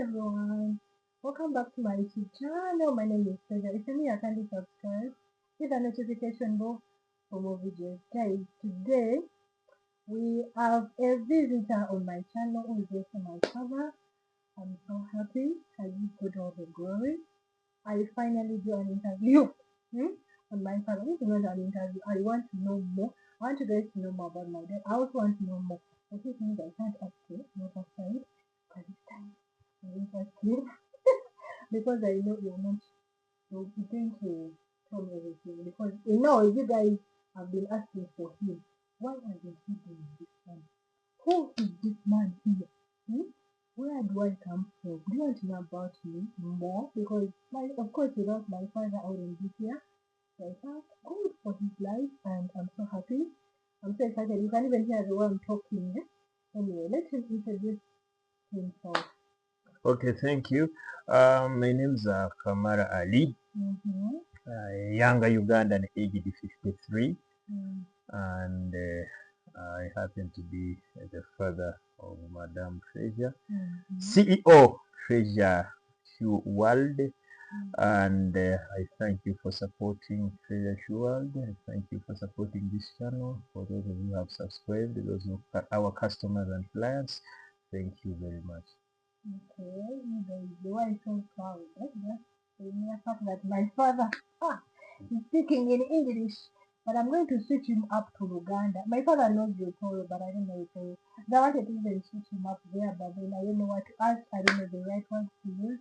everyone, welcome back to my YouTube channel. My name is Treasure. If you're new, kindly subscribe, hit the notification bell for more videos. Guys, today we have a visitor on my channel who is also my father. I'm so happy. I give God all the glory. I finally do an interview on my father. This is not an interview. I want to know more. I want you guys to know more about my dad. I also want to know more. I think things I can't ask you, not outside, but this time I will ask you because I know you're not going to tell me everything. Because you guys have been asking for him. Why hasn't he been this one? Who is this man here? Where do I come from? Do you want to know about me more? Because, of course, without my father, I wouldn't be here. So I thank God for his life, and I'm so happy. I'm so excited. You can even hear the way I'm talking. Anyway, let him introduce himself. Okay, thank you. My name is Kamara Ali, Mm-hmm. younger Ugandan, aged 53, Mm-hmm. and I happen to be the father of Madame Treasure, CEO Treasure Shoe World, and I thank you for supporting Treasure Shoe World. I thank you for supporting this channel. For those of you who have subscribed, those who are our customers and clients, thank you very much. Okay, the one is so proud. That's the mere fact that my father is speaking in English, but I'm going to switch him up to Uganda. My father knows Rutoro, but I don't know Rutoro. I wanted to even switch him up there, but then I don't know what to ask. I don't know the right words to use.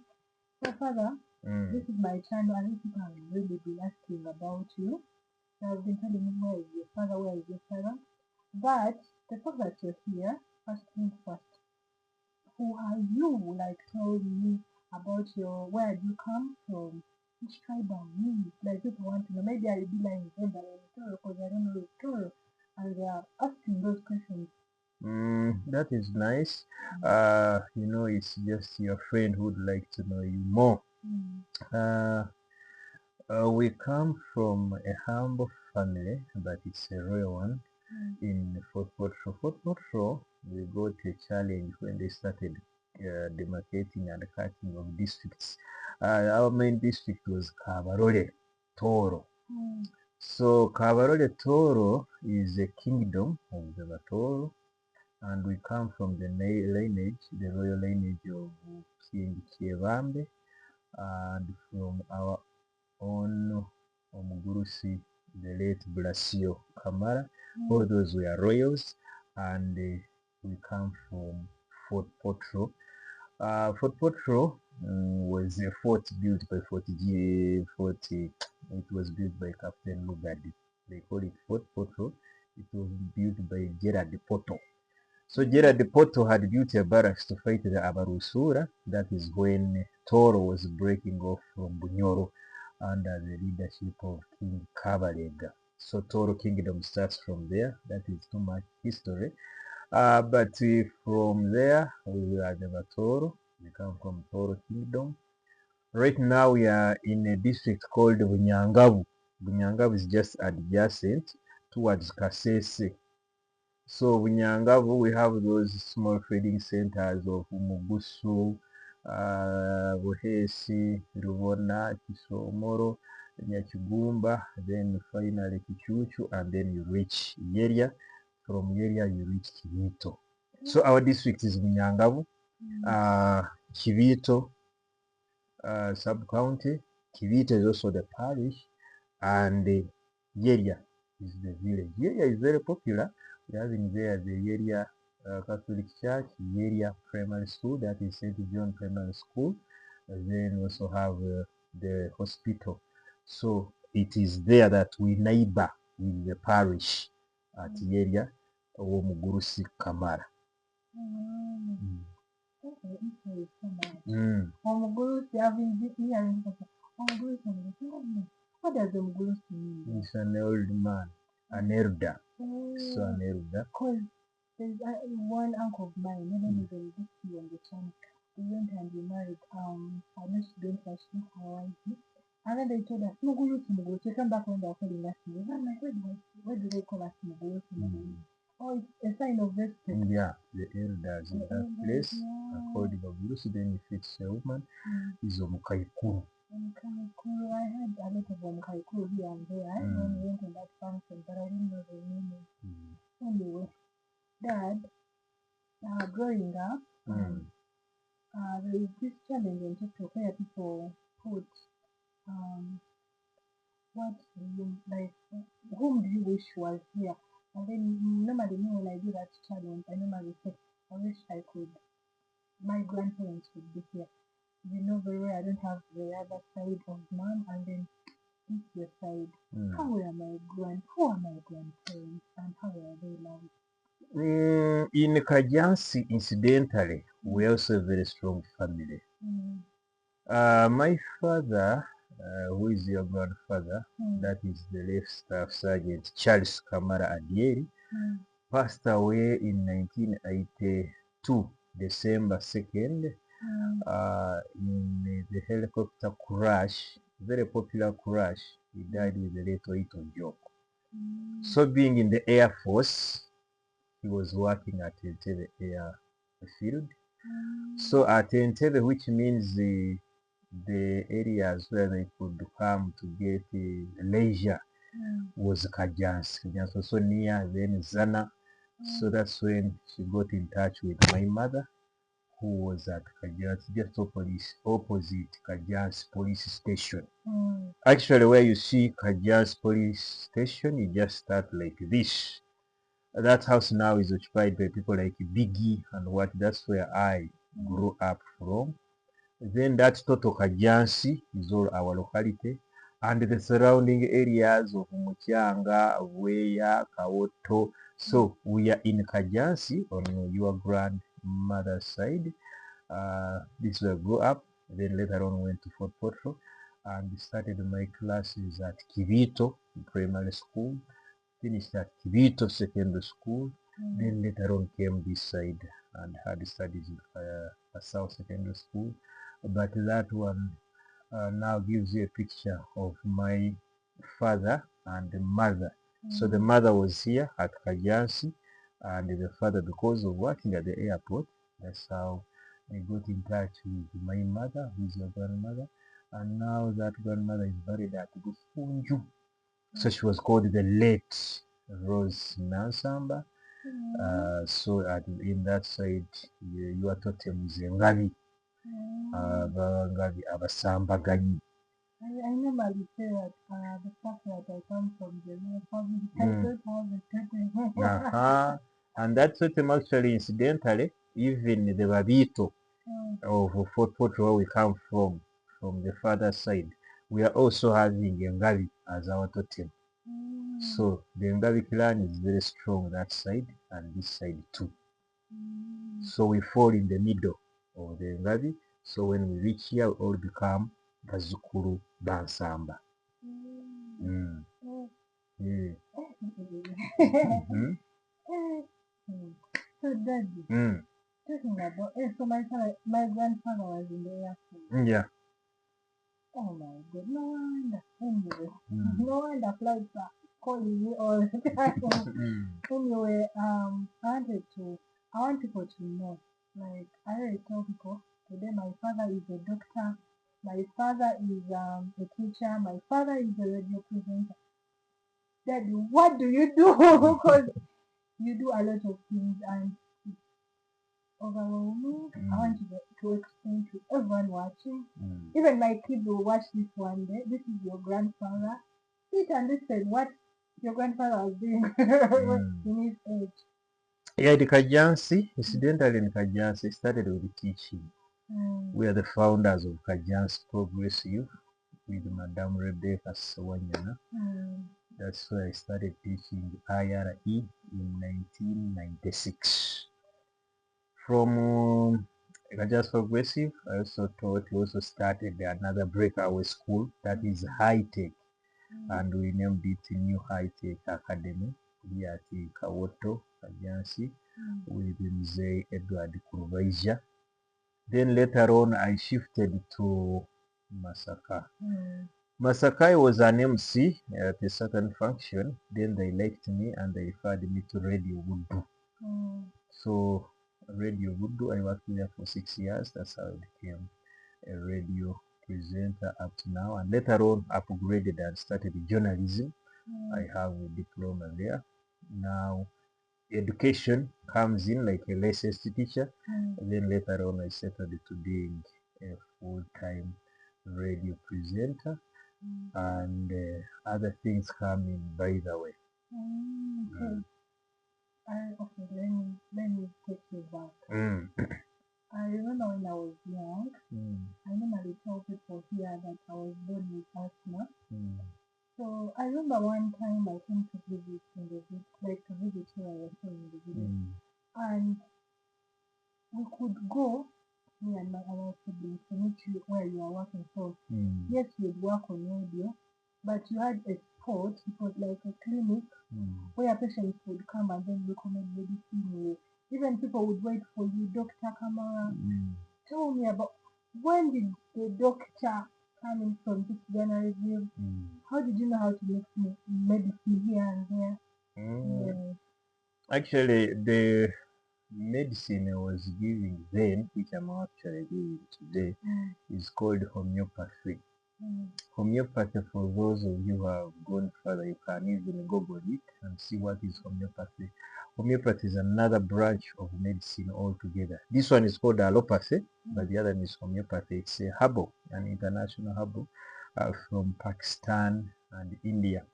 So, Father, this is my channel, and people have really been asking about you. So I've been telling me where is your father, where is your father. But the fact that you're here, first things first. Who are you? Like, tell me about where do you come from? Which tribe are you? Like, people want to know. Maybe I'll be like, but because I don't know the story. And they are asking those questions. That is nice. It's just your friend who would like to know you more. Uh, we come from a humble family, but it's a royal one in Fort Potro. Fort Potro, we got a challenge when they started demarcating and cutting of districts. Our main district was Kabarole Toro. So Kabarole Toro is a kingdom of the Batoro, and we come from the royal lineage of King Kievambe, and from our own Omugurusi, the late Blasio Kamara. All those were royals, and we come from Fort Potro. Fort Potro was a fort built by it was built by Captain Lugard. They call it Fort Potro. It was built by Gerard Poto. So Gerard Poto had built a barracks to fight the Abarusura. That is when Toro was breaking off from Bunyoro under the leadership of King Kabalega. So Toro Kingdom starts from there. That is too much history. But from there, we are the Batoro. We come from Toro Kingdom. Right now, we are in a district called Bunyangavu. Bunyangavu is just adjacent towards Kasese. So Bunyangavu, we have those small trading centers of Mugusu, Buhesi, Rubona, Kisomoro, Nyakigumba, then finally Kichuchu, and then you reach Yeria. From Yeria, you reach Kivito. So our district is Bunyangavu, Kivito sub-county. Kivito is also the parish, and Yeria is the village. Yeria is very popular. We have in there the Yeria Catholic Church, Yeria Primary School, that is St. John Primary School. And then we also have the hospital. So it is there that we neighbor with the parish at Yeria, Omugurusi Kamara. Omugurusi, I've been hearing Omugurusi. What does Omugurusi mean? He's an old man, an elder. So an elder. Because there's one uncle of mine, my name is Olivia on the channel. We went and we married. I know she don't like Hawaii. And then they told us, Mugurusi, Mugurusi. Come back when they're calling us Mugurusi. I'm like, why do they call us Mugurusi? Oh, it's a sign of respect. Yeah, the elders in that place are called Baburusi. Then if it's a woman, is Omukaikuru. Omukaikuru. I had a lot of Omukaikuru here and there when we went to that function, but I didn't know the meaning. Anyway, Dad, growing up, there is this challenge on TikTok where people put what do you like, whom do you wish was here? And then normally me when I do that challenge, I normally say, I wish my grandparents would be here. You know very well I don't have the other side of mom, and then this your side. Who are my grandparents and how are they loved? In Kajansi, incidentally, we also have a very strong family. My father, who is your grandfather, that is the late Staff Sergeant Charles Kamara Adieri, passed away in 1982, December 2nd, in the helicopter crash, very popular crash. He died with the late Oito Joke. So being in the Air Force, he was working at Entebbe Airfield. So at Entebbe, which means the areas where they could come to get leisure was Kajansi. Kajansi also near, then Zana. So that's when she got in touch with my mother, who was at Kajansi, just opposite Kajansi police station. Actually, where you see Kajansi police station, you just start like this. That house now is occupied by people like Biggie and what. That's where I grew up from. Then that total Kajansi is all our locality, and the surrounding areas of Muchanga, Weya, Kawoto. So we are in Kajansi on your grandmother's side. This is where I grew up. Then later on went to Fort Portal and started my classes at Kivito Primary School. Finished at Kivito Secondary School. Then later on came this side and had studies in South Secondary School. But that one now gives you a picture of my father and mother. So the mother was here at Kajansi, and the father, because of working at the airport, that's how I got in touch with my mother, who is your grandmother. And now that grandmother is buried at Bufunju. So she was called the late Rose Nansamba. So in that side, your totem is Ngabi. Ngabi Abasambaganyi. I normally say that the fact that I come from the real family, I don't have a totem. And that totem actually, incidentally, even the Babito of Fort Portal, where we come from the father side, we are also having Ngabi as our totem. So the Ngabi clan is very strong that side and this side too. So we fall in the middle of the Ngabi. So when we reach here, we all become Bazukuru Bansamba. So Daddy, talking about so my grandfather was in the Air Force. Yeah. Oh my God, no wonder. Anyway, no wonder flights are calling me all the time. Anyway, I want people to know, like I already told people today, my father is a doctor, my father is a teacher, my father is a radio presenter. Daddy, what do you do? Because you do a lot of things and it's overwhelming. I want you to explain to everyone watching. Even my kids will watch this one day. This is your grandfather. Sit and listen what your grandfather was doing in his age. Yeah, the Kajansi, incidentally in Kajansi, started with teaching. We are the founders of Kajansi Progressive with Madame Rebecca Sawanyana. That's where I started teaching IRE in 1996. From Kajansi Progressive, I also taught, we also started another breakaway school that is high tech, and we named it New High Tech Academy here at Kawoto, Kajansi, with Mzee Edward Kurubaija. Then later on, I shifted to Masaka. Masakai was an MC at a certain function. Then they liked me and they referred me to Radio Wudu. So Radio Wudu, I worked there for 6 years. That's how I became a radio presenter up to now. And later on, upgraded and started journalism. I have a diploma there. Now, education comes in like a licensed teacher. Then later on, I settled to being a full-time radio presenter, and other things come in by the way. Okay. Okay, let me take you back. I remember when I was young, I normally tell people here that I was born with asthma. So I remember one time I came to visit in the village, like to visit where I was staying in the village, and we could go, me and my other siblings, to meet you where you are working. So yes, you'd work on radio, but you had a spot. It was like a clinic where patients would come and then recommend medicine. Even people would wait for you. Dr. Kamara, tell me about when did the doctor come in from this journalism? How did you know how to make medicine here and there? Yes. Actually, the medicine I was giving then, which I'm actually giving today, is called homeopathy. Homeopathy, for those of you who have gone further, you can even Google it and see what is homeopathy. Homeopathy is another branch of medicine altogether. This one is called allopathy, but the other one is homeopathy. It's a herbal, an international herbal from Pakistan and India.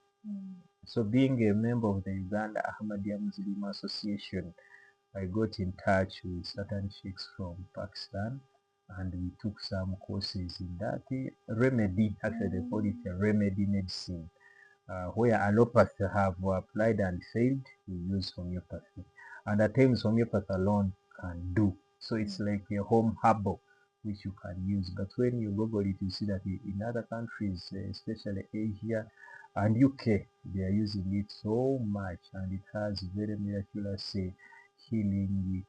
So being a member of the Uganda Ahmadiyya Muslim Association, I got in touch with certain sheikhs from Pakistan, and we took some courses in that remedy. Actually, they call it a remedy medicine. Where allopathy have applied and failed, we use homeopathy. And at times, homeopathy alone can do. So it's like a home herbal which you can use. But when you Google it, you see that in other countries, especially Asia and UK, they are using it so much, and it has very miraculous healing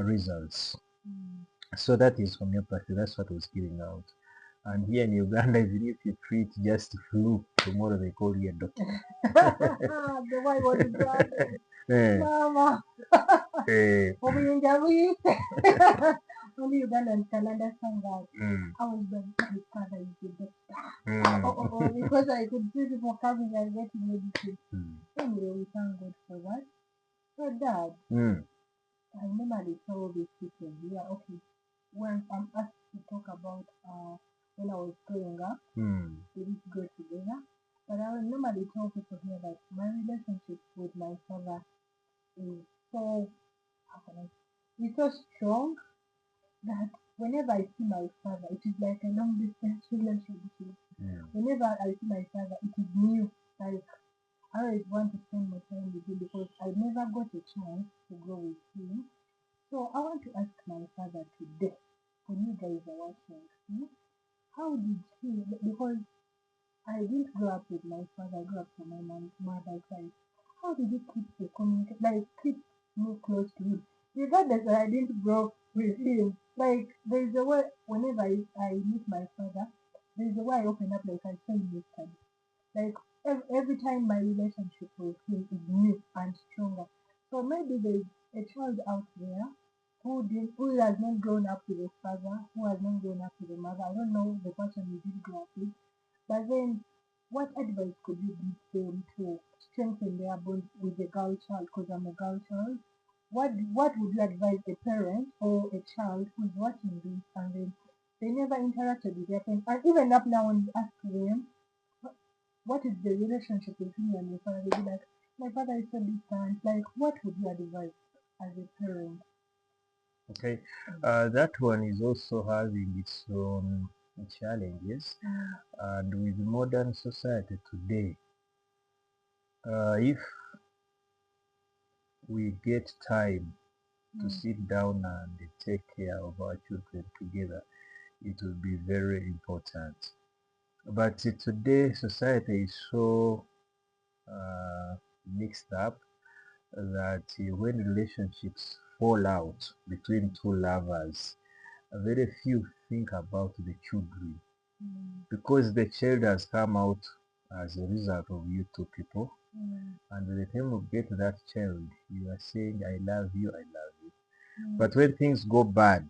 results. So that is homeopathy. That's what was giving out. And here in Uganda, even if you treat just flu, tomorrow they call you a doctor. The white was Eh, Mama. eh, Obuyinja buyise. Only Ugandans can understand that. I was the my father is the doctor. Because I could see people coming and getting medicine. Anyway, we thank God for that. So Dad, I normally tell these people here, okay, when I'm asked to talk about when I was growing up, we did go together. But I will normally tell people here that my relationship with my father is so, how can I say, is so strong that whenever I see my father, it is like a long distance relationship. Whenever I see my father, it is new. Like I always want to spend more time with him because I never got a chance to go with him. So I want to ask my father today, when you guys are watching, how did he, because I didn't grow up with my father, I grew up from my mother's side. How did he keep the communication, like keep me close to him? Regardless that I didn't grow up with him. Like there's a way whenever I meet my father, there's a way I open up like I said yesterday. Like every time my relationship with him is new and stronger. So maybe there's a child out there who has not grown up with a father, who has not grown up with a mother. I don't know the person you did grow up with. But then, what advice could you give them to strengthen their bond with the girl child? Because I'm a girl child. What would you advise a parent or a child who's watching this and then they never interacted with their parents? And even up now, when you ask them, what is the relationship between you and your father? They'll be like, my father is so distant. Like, what would you advise as a parent? Okay, that one is also having its own challenges, and with modern society today, if we get time to sit down and take care of our children together, it will be very important. But today, society is so mixed up that when relationships fall out between two lovers, very few think about the children. because the child has come out as a result of you two people. And by the time you get that child, you are saying, I love you, I love you. But when things go bad,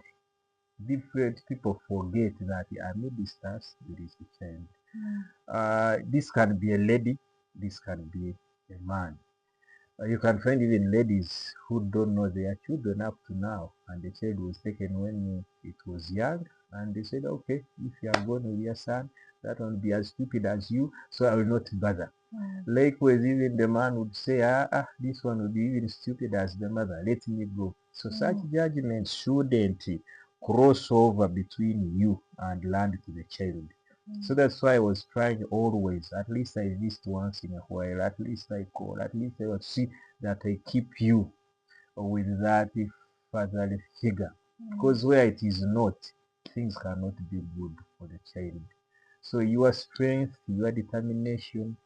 different people forget that amidst us there is a child. This can be a lady, this can be a man. You can find even ladies who don't know their children up to now, and the child was taken when it was young, and they said, okay, if you are going with your son, that won't be as stupid as you, so I will not bother. Likewise, even the man would say, this one will be even stupid as the mother, let me go. So such judgments shouldn't cross over between you and land to the child. So that's why I was trying always, at least I visit once in a while, at least I call, at least I will see that I keep you with that fatherly figure. Because where it is not, things cannot be good for the child. So your strength, your determination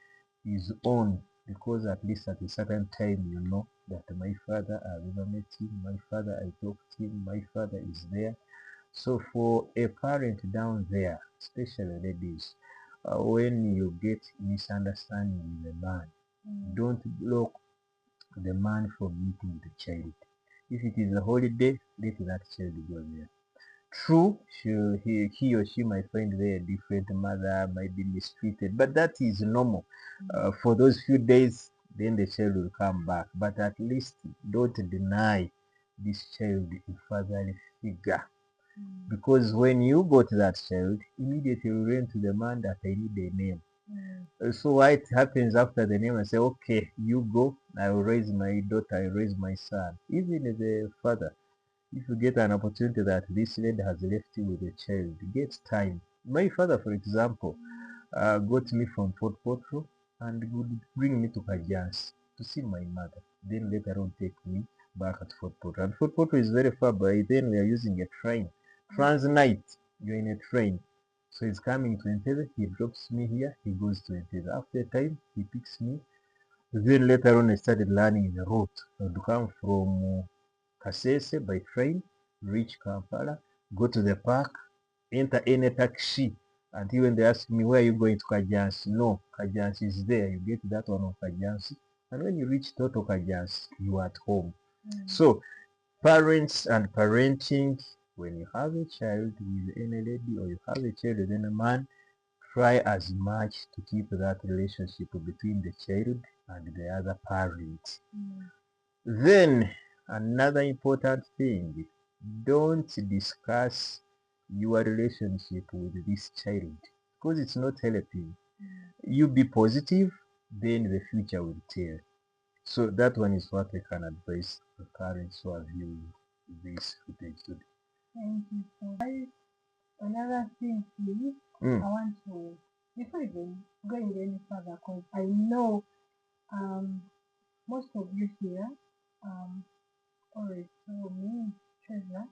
is on, because at least at a certain time you know that my father, I've ever met him, my father, I talked to him, my father is there. So for a parent down there, especially ladies, when you get misunderstanding with a man, don't block the man from meeting the child. If it is a holiday, let that child go there. True, he or she might find there a different mother, might be mistreated, but that is normal. For those few days, then the child will come back. But at least don't deny this child a fatherly figure. Because when you got that child, immediately you ran to the man that I need a name. So what happens after the name? I say, okay, you go, I will raise my daughter, I will raise my son. Even the father, if you get an opportunity that this lady has left you with a child, get time. My father, for example, got me from Fort Potro and would bring me to Kajans to see my mother. Then later on take me back at Fort Potro. And Fort Potro is very far. By then we are using a train. Transnight, you're in a train. So he's coming to Entebbe, he drops me here, he goes to Entebbe. After a time, he picks me. Then later on I started learning the route. I would come from Kasese by train, reach Kampala, go to the park, enter any taxi. Until when they ask me, where are you going to Kajansi? No, Kajansi is there. You get that one of Kajansi. And when you reach Toto Kajansi, you are at home. So parents and parenting, when you have a child with any lady or you have a child with any man, try as much to keep that relationship between the child and the other parent. Then another important thing, don't discuss your relationship with this child because it's not helping. You be positive, then the future will tell. So that one is what I can advise the parents who are viewing this footage today. Thank you so much. Another thing, please, I want to, before even going any further, because I know most of you here, always told me, Treasure,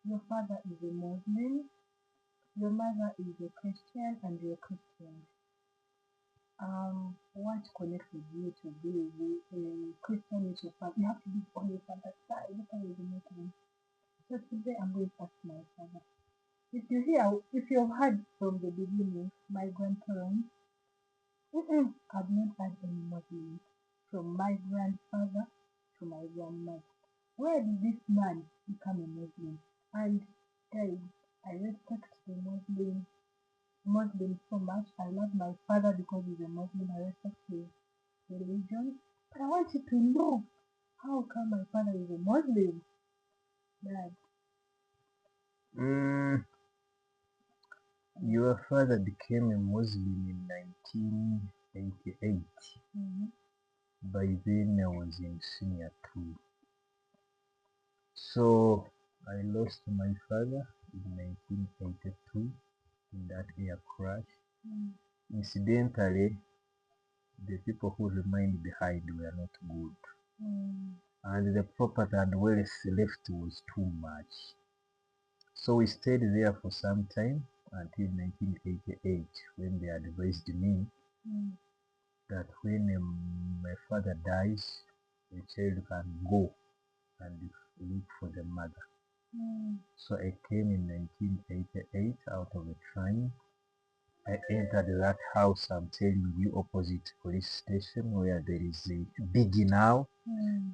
your father is a Muslim, your mother is a Christian, and you're Christian. What connected you to be a Christian with your father? You have to be on your father's side. Your father is a Muslim. So today I'm going to ask my father. If you've heard from the beginning, my grandparents have not had any Muslims. From my grandfather to my grandmother. Where did this man become a Muslim? And guys, I respect the Muslim so much. I love my father because he's a Muslim. I respect his religion. But I want you to know, how come my father is a Muslim? Dad. Your father became a Muslim in 1988. By then I was in senior 2. So I lost my father in 1982 in that air crash. Incidentally, the people who remained behind were not good. And the property and wealth left was too much. So we stayed there for some time until 1988 when they advised me that when my father dies, the child can go and look for the mother. So I came in 1988 8 out of a train. I entered that house, I'm telling you, opposite police station where there is a big now.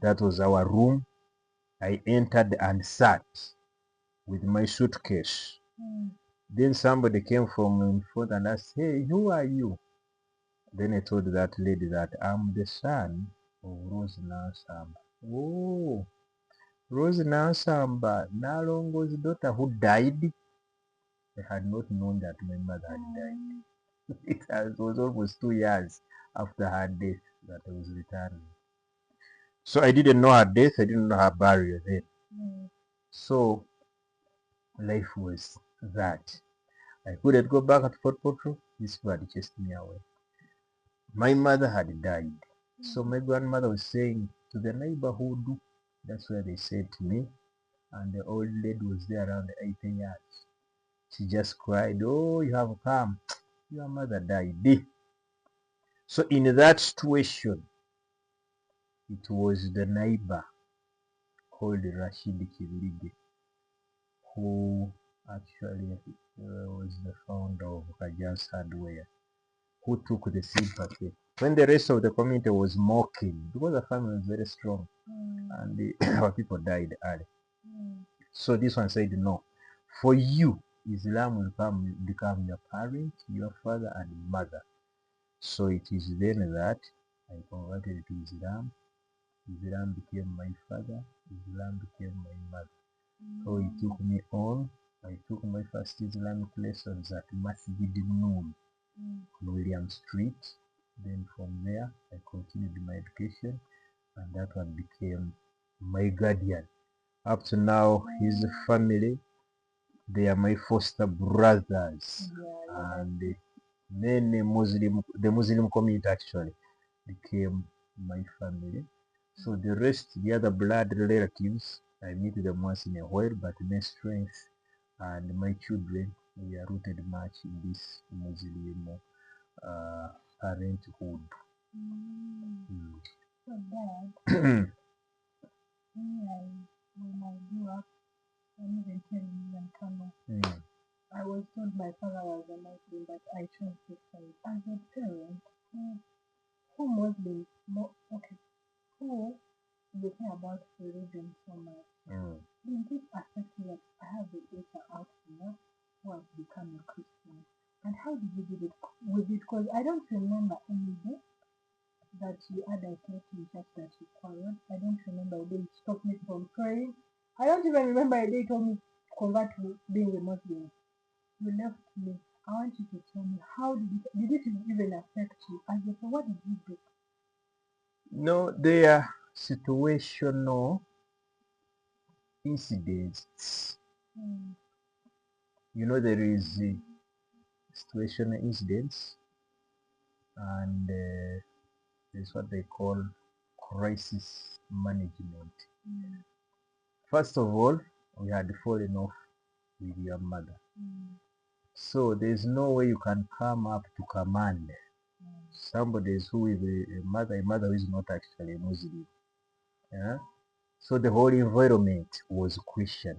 That was our room. I entered and sat with my suitcase. Then somebody came from in front and asked, hey, who are you? Then I told that lady that I'm the son of Rose Nansamba. Oh, Rose Nansamba, Nalongo's daughter who died. I had not known that my mother had died. It was almost 2 years after her death that I was returning. So I didn't know her death, I didn't know her burial then. So life was that. I couldn't go back at Fort Potro. This people had chased me away. My mother had died. So my grandmother was saying to the neighborhood, that's where they said to me, and the old lady was there around 80 years. She just cried, oh, you have come. Your mother died. So in that situation, it was the neighbor called Rashid Kivirige who actually was the founder of Kajas Hardware, who took the sympathy. When the rest of the community was mocking, because the family was very strong, and our people died early. So this one said, no, for you, Islam will become your parent, your father, and mother. So it is then that I converted to Islam. Islam became my father. Islam became my mother. So he took me on. I took my first Islamic lessons at Masjid Noon on William Street. Then from there, I continued my education, and that one became my guardian. Up to now, his family, they are my foster brothers, and many the Muslim community actually became my family. So the rest, the other blood relatives, I meet them once in a while, but my strength and my children, we are rooted much in this Muslim parenthood. So Dad, when I grew up, I'm even telling you in Kano, I was told my father was a Muslim, but I chose this side. As a parent, who Muslim, okay, who you care about religion so much, did this affect you? Like, I have a daughter out here who has become a Christian. And how did you do it with it? Because I don't remember any day that you had a thought in church that you quarreled. I don't remember a day you stopped me from praying. I don't even remember a day you told me convert to being a Muslim. You left me. I want you to tell me how did it even affect you? And therefore, what did you do? No, they are situational incidents. You know, there is situational incidents, and there's what they call crisis management. First of all, we had fallen off with your mother. So there's no way you can come up to command somebody who is a mother who is not actually a Muslim. Yeah? So the whole environment was Christian.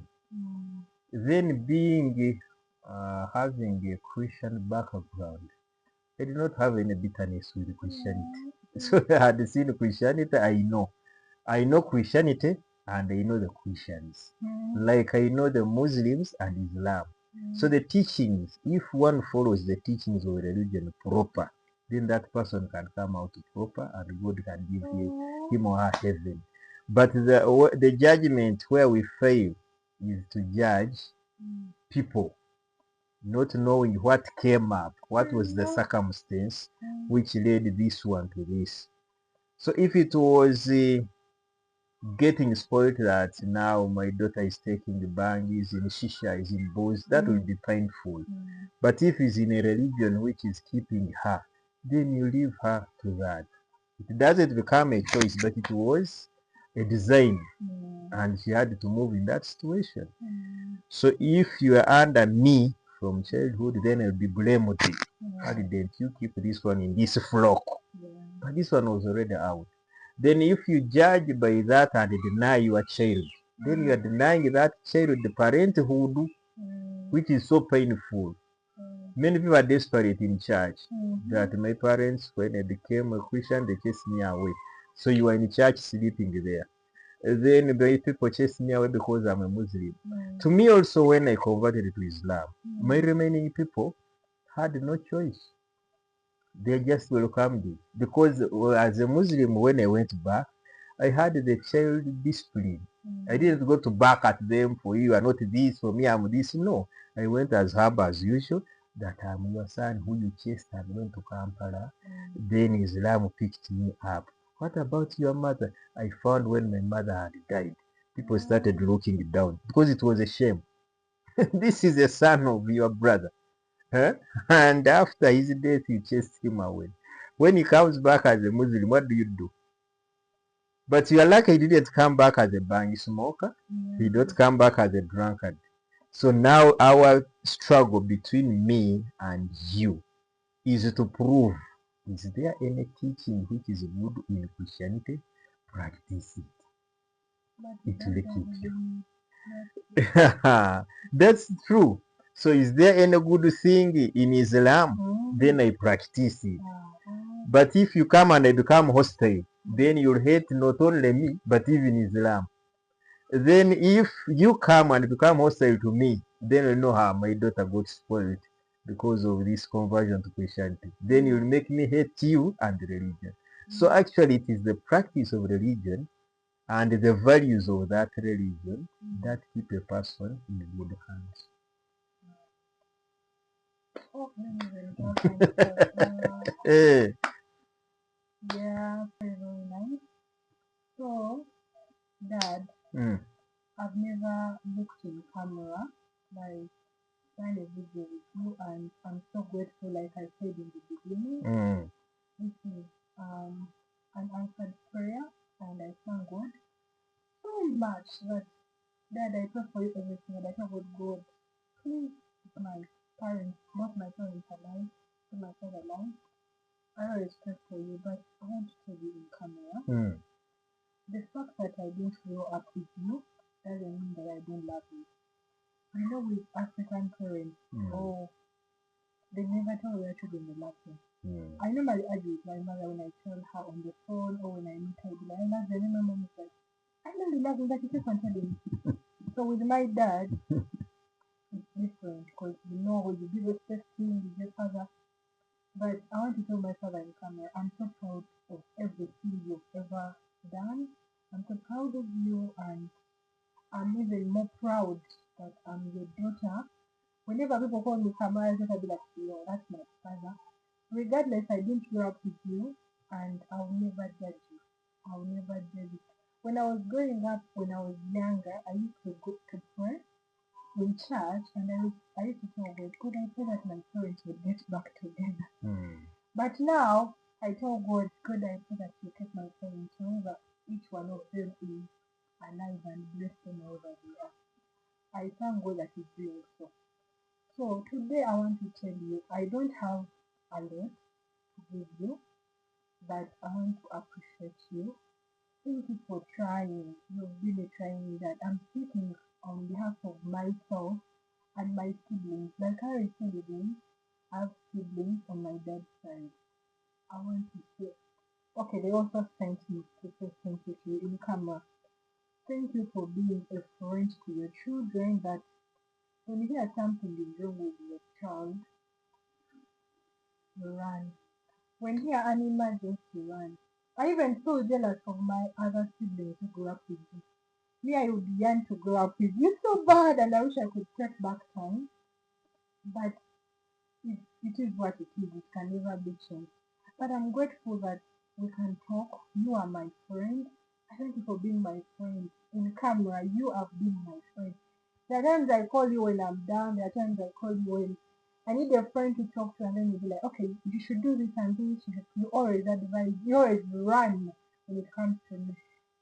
Then being having a Christian background, I did not have any bitterness with Christianity. So I had seen Christianity, I know Christianity, and I know the Christians. Like I know the Muslims and Islam. So the teachings, if one follows the teachings of religion proper, then that person can come out proper and God can give him or her heaven. But the judgment where we fail is to judge people, not knowing what came up, what was the circumstance which led this one to this. So if it was getting spoiled that now my daughter is taking the bang, is in shisha, is in booze, that will be painful. But if it's in a religion which is keeping her, then you leave her to that. It doesn't become a choice, but it was a design, and she had to move in that situation. So if you are under me from childhood, then I'll be blamed. How didn't you keep this one in this flock? But this one was already out. Then if you judge by that and deny your child, then you are denying that child the parenthood which is so painful. Many people are desperate in church that my parents, when I became a Christian, they chased me away. So you are in church sleeping there. Then the people chased me away because I'm a Muslim. To me also, when I converted to Islam, my remaining people had no choice. They just welcomed it. Because as a Muslim, when I went back, I had the child discipline. I didn't go to back at them for you are not this, for me I'm this. No. I went as humble as usual, that I'm your son who you chased and went to Kampala. Then Islam picked me up. What about your mother? I found when my mother had died, people started looking down because it was a shame. This is a son of your brother. Huh? And after his death, you chased him away. When he comes back as a Muslim, what do you do? But you are lucky he didn't come back as a bang smoker. He don't come back as a drunkard. So now our struggle between me and you is to prove, is there any teaching which is good in Christianity? Practice it. It will keep you. That's true. So is there any good thing in Islam? Then I practice it. But if you come and I become hostile, then you'll hate not only me, but even Islam. Then if you come and become hostile to me, then you know how my daughter got spoiled because of this conversion to Christianity. Then you'll make me hate you and religion. So actually it is the practice of religion and the values of that religion that keep a person in good hands. Eh, Yeah, very, very nice. So, Dad, mm, I've never looked in camera, like done a video with you, and I'm so grateful, like I said in the beginning. mm, This is an answered prayer, and I thank God so much that Dad, I pray for you everything, and I thank God, please, keep my parents, both my parents alive, keep my father alive. I always pray for you, but I want to tell you in camera, mm, the fact that I didn't grow up with you doesn't mean that I don't love you. You know, with African parents, oh, they never tell their children they love them. I normally argue with my mother when I tell her on the phone or when I meet her, I'll be like, I love you. And my mom is like, I know you love me, but you keep on telling me. So with my dad, it's different because you know when you give respect to him, you give father. But I want to tell my father in camera, I'm so proud of everything you've ever done. I'm so proud of you, and I'm even more proud that I'm your daughter. Whenever people call me Kamara, I'll be like, yo, that's my father. Regardless, I didn't grow up with you, and I'll never judge you. I'll never judge you. When I was growing up, when I was younger, I used to go to pray in church, and I used to tell God, God, I pray that my parents would get back together. But now, I tell God, God, I pray that you take my parents wherever each one of them is alive and bless them wherever they are. I thank God that He's doing so. So today I want to tell you, I don't have a lot to give you, but I want to appreciate you. Thank you for trying. You've really trying that. I'm speaking on behalf of myself and my siblings. Like I already said again, I have siblings on my dad's side. I want to say, okay, they also sent me to say thank you to you in camera. Thank you for being a friend to your children, that when you hear something is wrong with your child, you run. When you hear an emergency, run. I even feel jealous of my other siblings who grew up with you. Me, I would yearn to grow up with you so bad, and I wish I could take back time. But it is what it is. It can never be changed. But I'm grateful that we can talk. You are my friend. I thank you for being my friend. In camera, you have been my friend. There are times I call you when I'm down. There are times I call you when I need a friend to talk to, and then you'll be like, okay, you should do this and this. You always advise. You always run when it comes to me.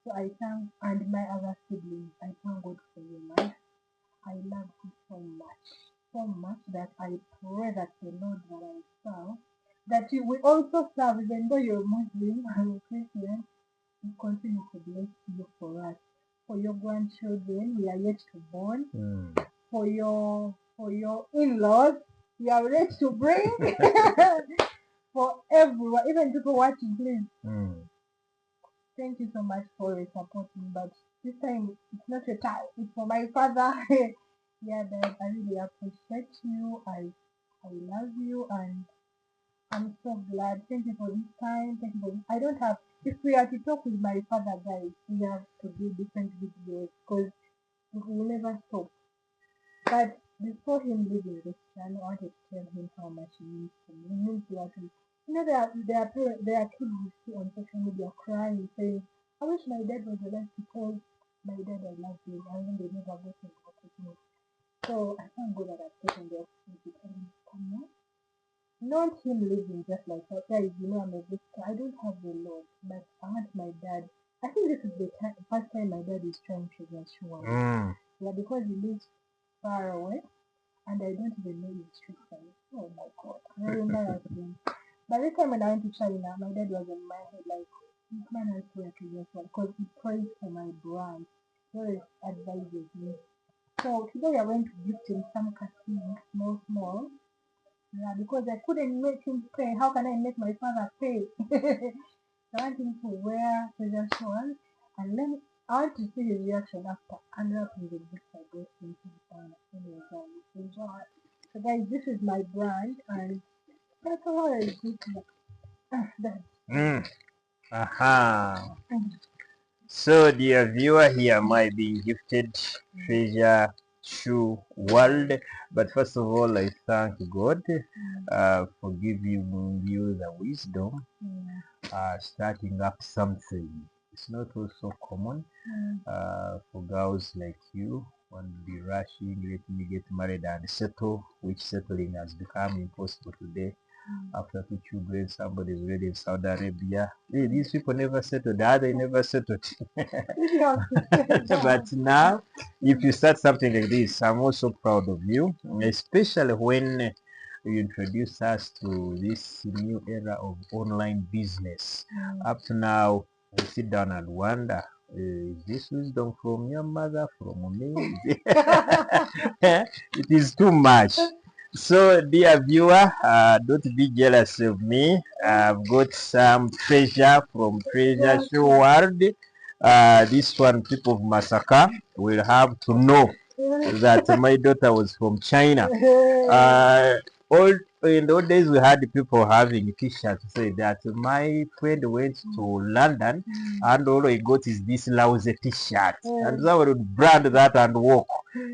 So I thank, and my other siblings, I thank God for your life. I love you so much that I pray that the Lord that I serve, that you will also serve, even though you're Muslim and Christian, will continue to bless you for us. For your grandchildren, we are yet to born. For your for your in-laws. You are ready to bring for everyone, even people watching, please. Thank you so much for supporting, but this time it's not your time. It's for my father. Yeah, Dad, I really appreciate you. I love you, and I'm so glad. Thank you for this time. Thank you for this. I don't have. If we are to talk with my father, guys, we have to do different videos because we will never stop. But before him leaving this channel, I wanted to tell him how much he means to me. He means a lot to me. You know, there are kids you see on social media crying, saying, I wish my dad was alive because my dad, I love him, and then they never got to work with me. So I thank God that I've taken the opportunity to tell him, come on. Not him living just like that. Guys, you know, I'm a victim. I don't have a lot, but I want my dad. I think this is the first time my dad is trying to reassure me. Yeah, because he lives far away and I don't even know his street sign. Oh my god, very embarrassing. But this time when I went to China, my dad was in my head like, this man has to work against one because he prays for my brand. So he advises me. So today I went to gift him some casinos, small. Yeah, because I couldn't make him pay. How can I make my father pay? I want him to wear treasure shoes and then I want to see his reaction after unwrapping the gift I got him from China. Anyway, guys, enjoy. So guys, this is my brand and that's all I do. That's Aha. So dear viewer, here am I being gifted treasure shoe world. But first of all, I thank God for giving you the wisdom starting up something. It's not also common for girls like you want to be rushing, let me get married and settle, which settling has become impossible today. After 2 children, somebody is already in Saudi Arabia. Hey, these people never settled. They never settled. But now, if you start something like this, I'm also proud of you, especially when you introduce us to this new era of online business. Up to now, we sit down and wonder, is this wisdom from your mother, from me? It is too much. So dear viewer, don't be jealous of me. I've got some treasure from Treasure Show World. This one, people of Masaka will have to know that my daughter was from China. In those days, we had people having t-shirts say that my friend went to London and all he got is this lousy t-shirt. And someone would brand that and walk.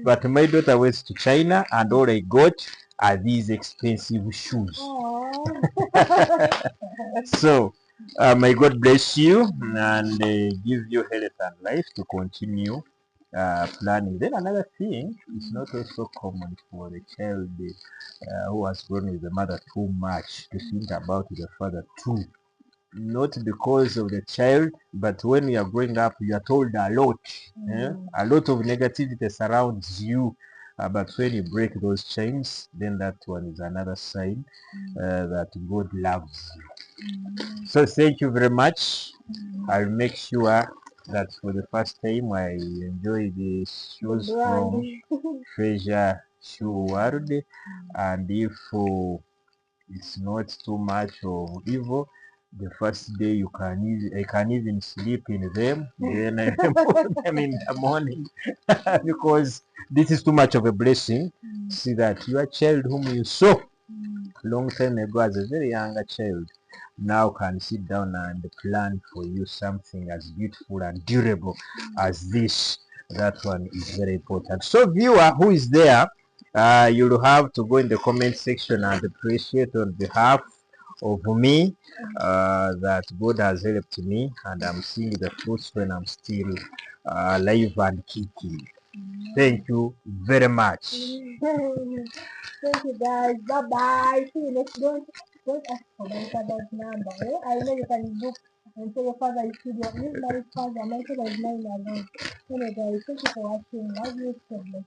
But my daughter went to China and all I got are these expensive shoes. So, may God bless you and give you health and life to continue planning. Then another thing, it's not also common for a child who has grown with the mother too much to think about the father too. Not because of the child, but when you are growing up, you are told a lot. A lot of negativity surrounds you. But when you break those chains, then that one is another sign that God loves you. So thank you very much. I'll make sure that for the first time I enjoy the shoes from Treasure Shoe World, and if it's not too much of evil, the first day I can even sleep in them, then I put them in the morning because this is too much of a blessing. See that your child whom you saw long time ago as a very younger child now can sit down and plan for you something as beautiful and durable as this. That one is very important. So viewer who is there, you'll have to go in the comment section and appreciate on behalf of me that God has helped me and I'm seeing the fruits when I'm still alive and kicking. Thank you very much. Thank you guys. Bye bye. See you next. Don't ask for my father's number. I know you can book and say your father is studio. Use my father. My father is mine alone. Anyway guys, thank you for watching. Love you so much.